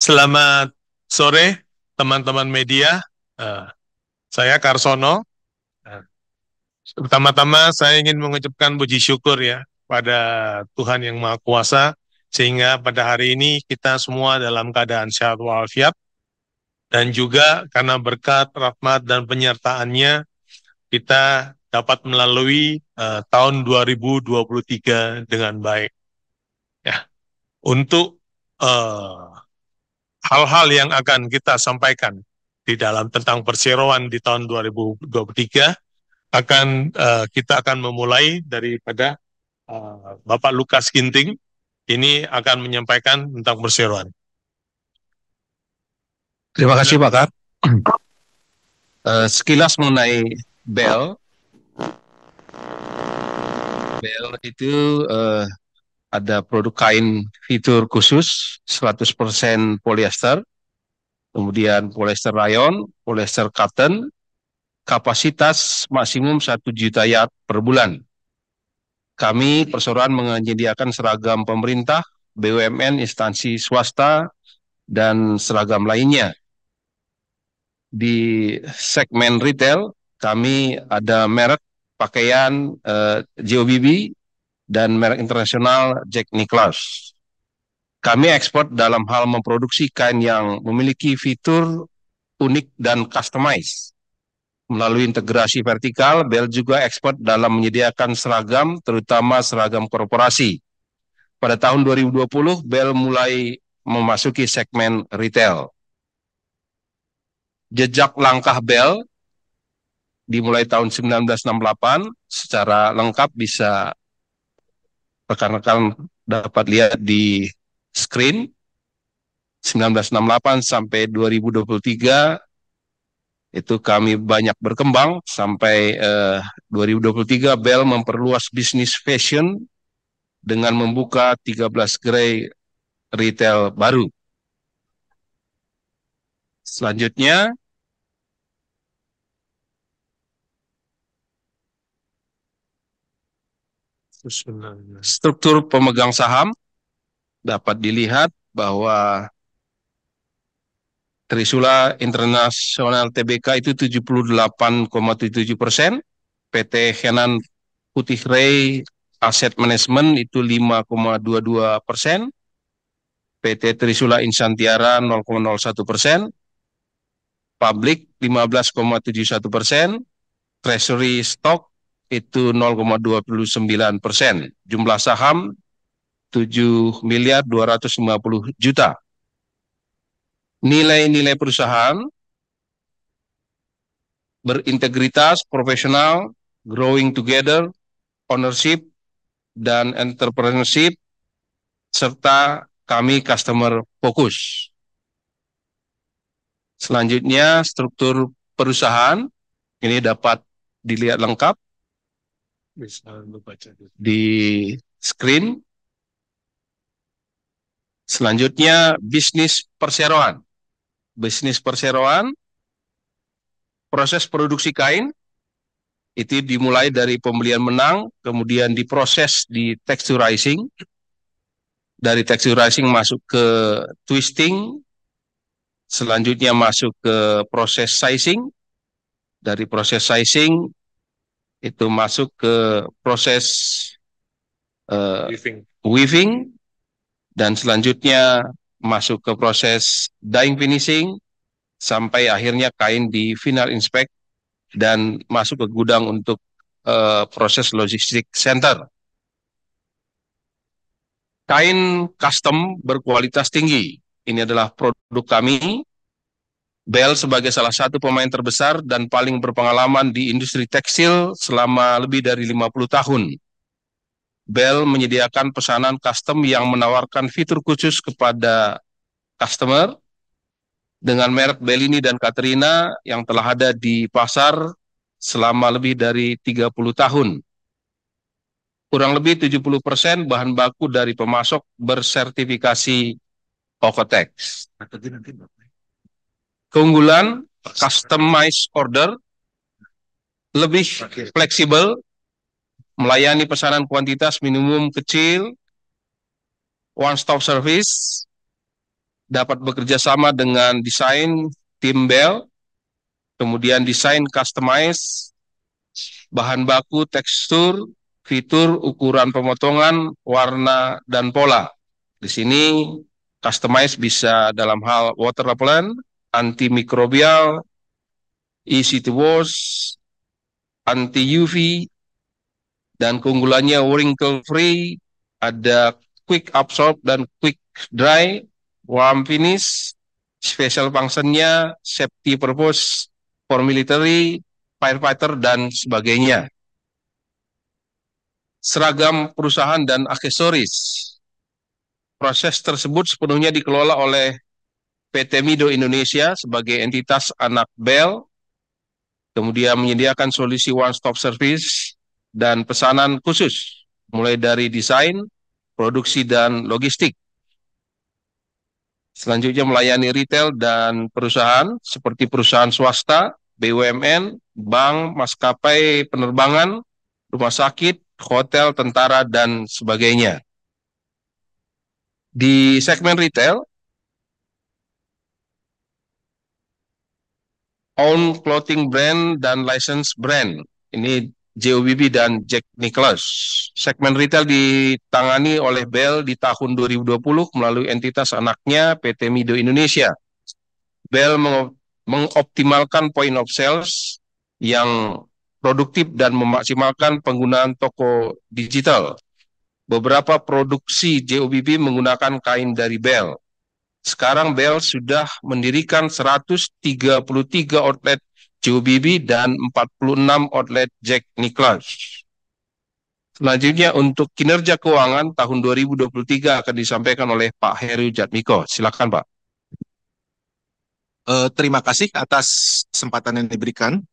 Selamat sore, teman-teman media. Eh, saya Karsono. Eh, Pertama-tama saya ingin mengucapkan puji syukur ya pada Tuhan Yang Maha Kuasa, sehingga pada hari ini kita semua dalam keadaan sehat walafiat, dan juga karena berkat rahmat dan penyertaannya kita dapat melalui tahun 2023 dengan baik. Ya, untuk eh, hal-hal yang akan kita sampaikan di dalam tentang perseroan di tahun 2023 kita akan memulai daripada Bapak Lukas Ginting. Ini akan menyampaikan tentang perseroan. Terima kasih Pak Kar. Sekilas mengenai Bell itu ada produk kain fitur khusus 100% polyester, kemudian polyester rayon, polyester cotton, kapasitas maksimum 1 juta yard per bulan. Kami perseroan menyediakan seragam pemerintah, BUMN, instansi swasta, dan seragam lainnya. Di segmen retail, kami ada merek pakaian GOBB dan merek internasional Jack Nicklaus. Kami ekspor dalam hal memproduksi kain yang memiliki fitur unik dan customized. Melalui integrasi vertikal, Bell juga ekspor dalam menyediakan seragam, terutama seragam korporasi. Pada tahun 2020, Bell mulai memasuki segmen retail. Jejak langkah Bell dimulai tahun 1968, secara lengkap bisa rekan-rekan dapat lihat di screen. 1968 sampai 2023 itu kami banyak berkembang sampai 2023 Bell memperluas bisnis fashion dengan membuka 13 gerai retail baru. Selanjutnya, struktur pemegang saham dapat dilihat bahwa Trisula Internasional Tbk itu 78,77%, PT Henan Putih Ray Asset Management itu 5,22%, PT Trisula Insantiara 0,01%, Public 15,71%, Treasury Stock itu 0,29%, jumlah saham 7 miliar 250 juta. Nilai-nilai perusahaan berintegritas, profesional, growing together, ownership, dan entrepreneurship, serta kami customer fokus. Selanjutnya, struktur perusahaan ini dapat dilihat lengkap di screen. Selanjutnya, bisnis perseroan. Bisnis perseroan, proses produksi kain, itu dimulai dari pembelian benang, kemudian diproses di texturizing. Dari texturizing masuk ke twisting, selanjutnya masuk ke proses sizing. Dari proses sizing, itu masuk ke proses weaving, dan selanjutnya masuk ke proses dyeing finishing, sampai akhirnya kain di final inspect dan masuk ke gudang untuk proses logistik center. Kain custom berkualitas tinggi. Ini adalah produk kami. Bell sebagai salah satu pemain terbesar dan paling berpengalaman di industri tekstil selama lebih dari 50 tahun. Bell menyediakan pesanan custom yang menawarkan fitur khusus kepada customer dengan merek Bellini dan Katrina yang telah ada di pasar selama lebih dari 30 tahun. Kurang lebih 70% bahan baku dari pemasok bersertifikasi OEKO-TEX. Keunggulan, customized order, lebih fleksibel, melayani pesanan kuantitas minimum kecil, one-stop service, dapat bekerja sama dengan desain tim Bell, kemudian desain customize, bahan baku, tekstur, fitur, ukuran pemotongan, warna, dan pola. Di sini customize bisa dalam hal water repellent, antimikrobial, easy to wash, anti UV, dan keunggulannya wrinkle free, ada quick absorb dan quick dry, warm finish, special functionnya, safety purpose, for military, firefighter, dan sebagainya. Seragam perusahaan dan aksesoris. Proses tersebut sepenuhnya dikelola oleh PT Mido Indonesia sebagai entitas anak Bell, kemudian menyediakan solusi one-stop service dan pesanan khusus, mulai dari desain, produksi, dan logistik. Selanjutnya melayani retail dan perusahaan seperti perusahaan swasta, BUMN, bank, maskapai penerbangan, rumah sakit, hotel, tentara, dan sebagainya. Di segmen retail, own clothing brand dan license brand. Ini JOBB dan Jack Nicklaus. Segmen retail ditangani oleh Bell di tahun 2020 melalui entitas anaknya PT Mido Indonesia. Bell mengoptimalkan point of sales yang produktif dan memaksimalkan penggunaan toko digital. Beberapa produksi JOBB menggunakan kain dari Bell. Sekarang Bell sudah mendirikan 133 outlet JOBB dan 46 outlet Jack Nicklaus. Selanjutnya untuk kinerja keuangan tahun 2023 akan disampaikan oleh Pak Heru Jatmiko. Silakan Pak. Terima kasih atas kesempatan yang diberikan.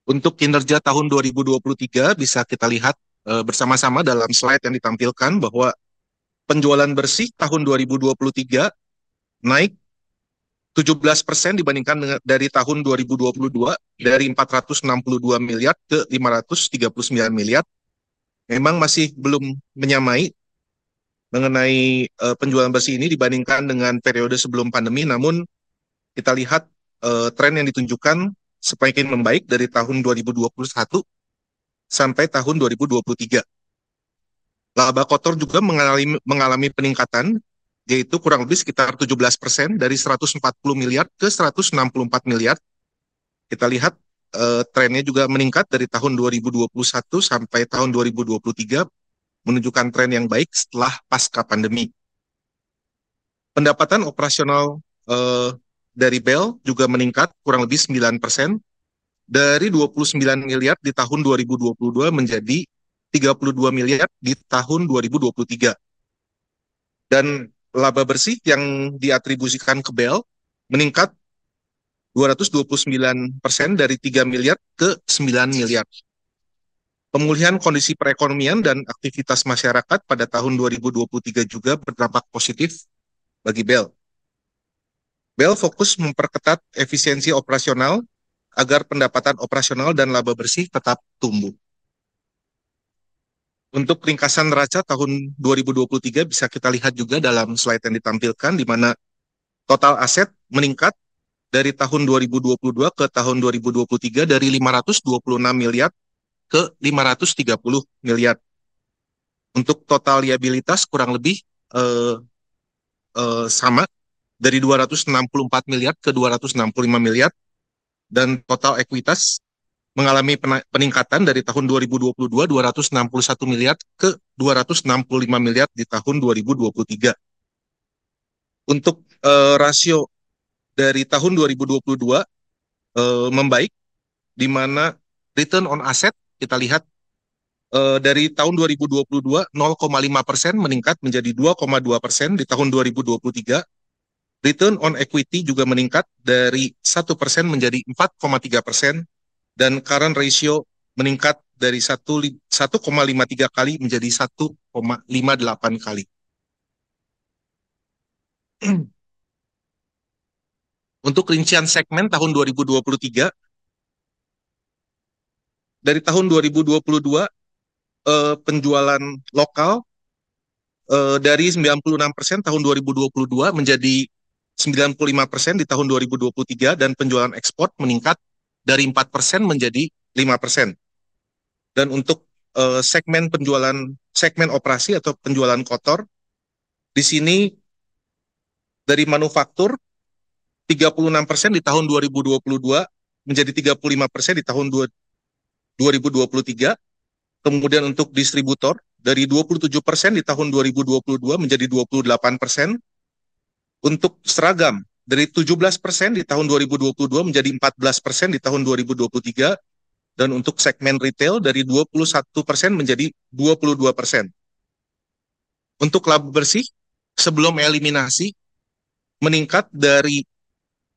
Untuk kinerja tahun 2023 bisa kita lihat bersama-sama dalam slide yang ditampilkan bahwa penjualan bersih tahun 2023 naik 17% dibandingkan dari tahun 2022 dari 462 miliar ke 539 miliar. Memang masih belum menyamai mengenai penjualan bersih ini dibandingkan dengan periode sebelum pandemi, namun kita lihat tren yang ditunjukkan semakin membaik dari tahun 2021 sampai tahun 2023. Laba kotor juga mengalami peningkatan, yaitu kurang lebih sekitar 17% dari 140 miliar ke 164 miliar. Kita lihat trennya juga meningkat dari tahun 2021 sampai tahun 2023, menunjukkan tren yang baik setelah pasca pandemi. Pendapatan operasional dari Bell juga meningkat kurang lebih 9%, dari 29 miliar di tahun 2022 menjadi 32 miliar di tahun 2023. Dan laba bersih yang diatribusikan ke Bell meningkat 229% dari 3 miliar ke 9 miliar. Pemulihan kondisi perekonomian dan aktivitas masyarakat pada tahun 2023 juga berdampak positif bagi Bell. Bell fokus memperketat efisiensi operasional agar pendapatan operasional dan laba bersih tetap tumbuh. Untuk ringkasan neraca tahun 2023 bisa kita lihat juga dalam slide yang ditampilkan, di mana total aset meningkat dari tahun 2022 ke tahun 2023 dari 526 miliar ke 530 miliar. Untuk total liabilitas kurang lebih sama, dari 264 miliar ke 265 miliar, dan total ekuitas mengalami peningkatan dari tahun 2022 261 miliar ke 265 miliar di tahun 2023. Untuk rasio dari tahun 2022 membaik, di mana return on asset kita lihat dari tahun 2022 0,5% meningkat menjadi 2,2% di tahun 2023. Return on equity juga meningkat dari 1% menjadi 4,3%, dan current ratio meningkat dari 1,53 kali menjadi 1,58 kali. Untuk rincian segmen tahun 2023, dari tahun 2022 penjualan lokal dari 96% tahun 2022 menjadi 95% di tahun 2023 dan penjualan ekspor meningkat dari 4% menjadi 5%. Dan untuk segmen operasi atau penjualan kotor, di sini dari manufaktur 36% di tahun 2022 menjadi 35% di tahun 2023. Kemudian untuk distributor dari 27% di tahun 2022 menjadi 28%. Untuk seragam dari 17% di tahun 2022 menjadi 14% di tahun 2023. Dan untuk segmen retail dari 21% menjadi 22%. Untuk laba bersih sebelum eliminasi meningkat dari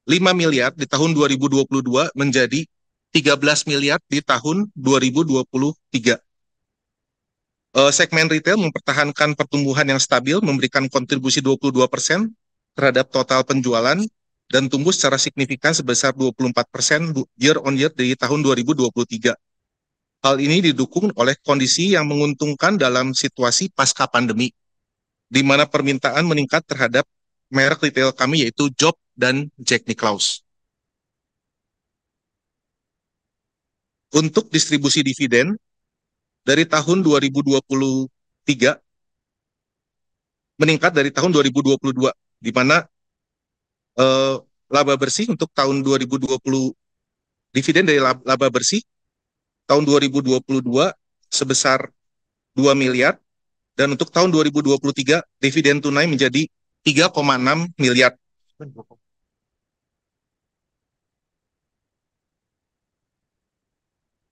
5 miliar di tahun 2022 menjadi 13 miliar di tahun 2023. Segmen retail mempertahankan pertumbuhan yang stabil, memberikan kontribusi 22% terhadap total penjualan dan tumbuh secara signifikan sebesar 24% year on year dari tahun 2023. Hal ini didukung oleh kondisi yang menguntungkan dalam situasi pasca pandemi, di mana permintaan meningkat terhadap merek retail kami yaitu Job dan Jack Nicklaus. Untuk distribusi dividen, dari tahun 2023 meningkat dari tahun 2022, di mana laba bersih untuk tahun 2020, dividen dari laba bersih tahun 2022 sebesar 2 miliar, dan untuk tahun 2023 dividen tunai menjadi 3,6 miliar.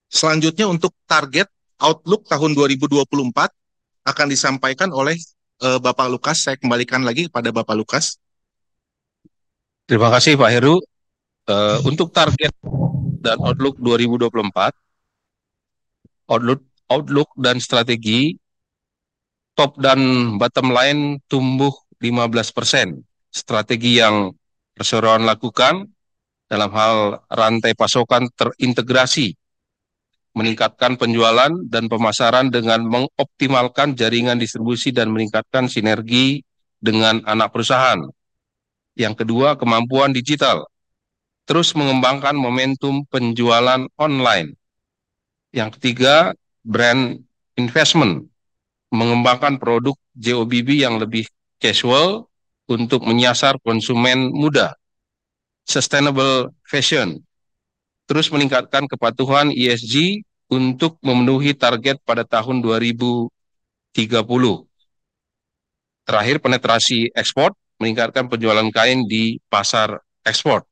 Selanjutnya untuk target outlook tahun 2024 akan disampaikan oleh Bapak Lukas. Saya kembalikan lagi kepada Bapak Lukas. Terima kasih Pak Heru. Untuk target dan outlook 2024, outlook dan strategi, top dan bottom line tumbuh 15%. Strategi yang perseroan lakukan dalam hal rantai pasokan terintegrasi, meningkatkan penjualan dan pemasaran dengan mengoptimalkan jaringan distribusi dan meningkatkan sinergi dengan anak perusahaan. Yang kedua, kemampuan digital, terus mengembangkan momentum penjualan online. Yang ketiga, brand investment, mengembangkan produk JOBB yang lebih casual untuk menyasar konsumen muda. Sustainable fashion, terus meningkatkan kepatuhan ESG untuk memenuhi target pada tahun 2030. Terakhir, penetrasi ekspor, meningkatkan penjualan kain di pasar ekspor.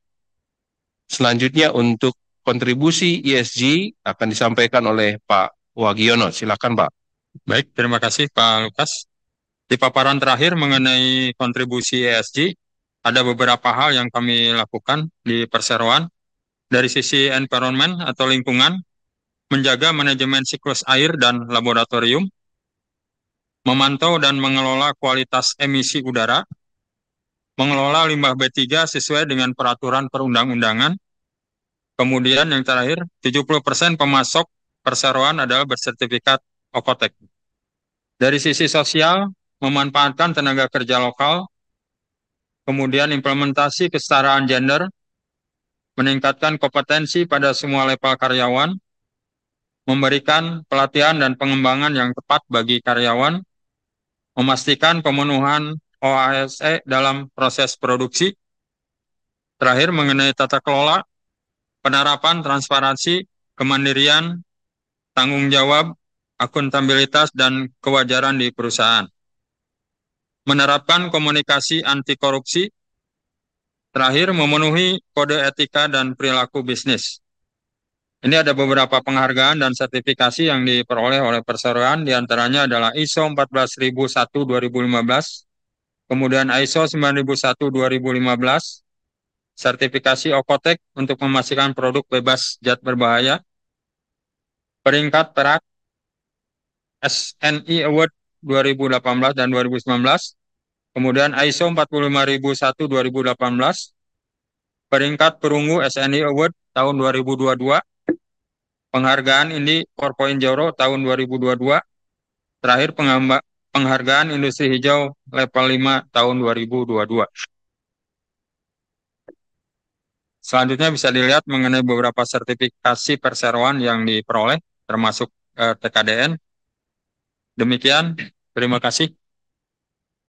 Selanjutnya untuk kontribusi ESG akan disampaikan oleh Pak Wagiono. Silakan Pak. Baik, terima kasih Pak Lukas. Di paparan terakhir mengenai kontribusi ESG, ada beberapa hal yang kami lakukan di perseroan. Dari sisi environment atau lingkungan, menjaga manajemen siklus air dan laboratorium, memantau dan mengelola kualitas emisi udara, mengelola limbah B3 sesuai dengan peraturan perundang-undangan. Kemudian yang terakhir, 70% pemasok perseroan adalah bersertifikat Okotek. Dari sisi sosial, memanfaatkan tenaga kerja lokal, kemudian implementasi kesetaraan gender, meningkatkan kompetensi pada semua level karyawan, memberikan pelatihan dan pengembangan yang tepat bagi karyawan, memastikan pemenuhan OASE dalam proses produksi. Terakhir mengenai tata kelola, penerapan transparansi, kemandirian, tanggung jawab, akuntabilitas, dan kewajaran di perusahaan. Menerapkan komunikasi anti korupsi. Terakhir, memenuhi kode etika dan perilaku bisnis. Ini ada beberapa penghargaan dan sertifikasi yang diperoleh oleh perseroan, diantaranya adalah ISO 14001-2015, kemudian ISO 9001-2015, sertifikasi Okotek untuk memastikan produk bebas zat berbahaya, peringkat perak SNI Award 2018 dan 2019, kemudian ISO 45001-2018, peringkat perunggu SNI Award tahun 2022, penghargaan Indi 4.0 tahun 2022, terakhir penghargaan industri hijau level 5 tahun 2022. Selanjutnya bisa dilihat mengenai beberapa sertifikasi perseroan yang diperoleh, termasuk TKDN. Demikian, terima kasih.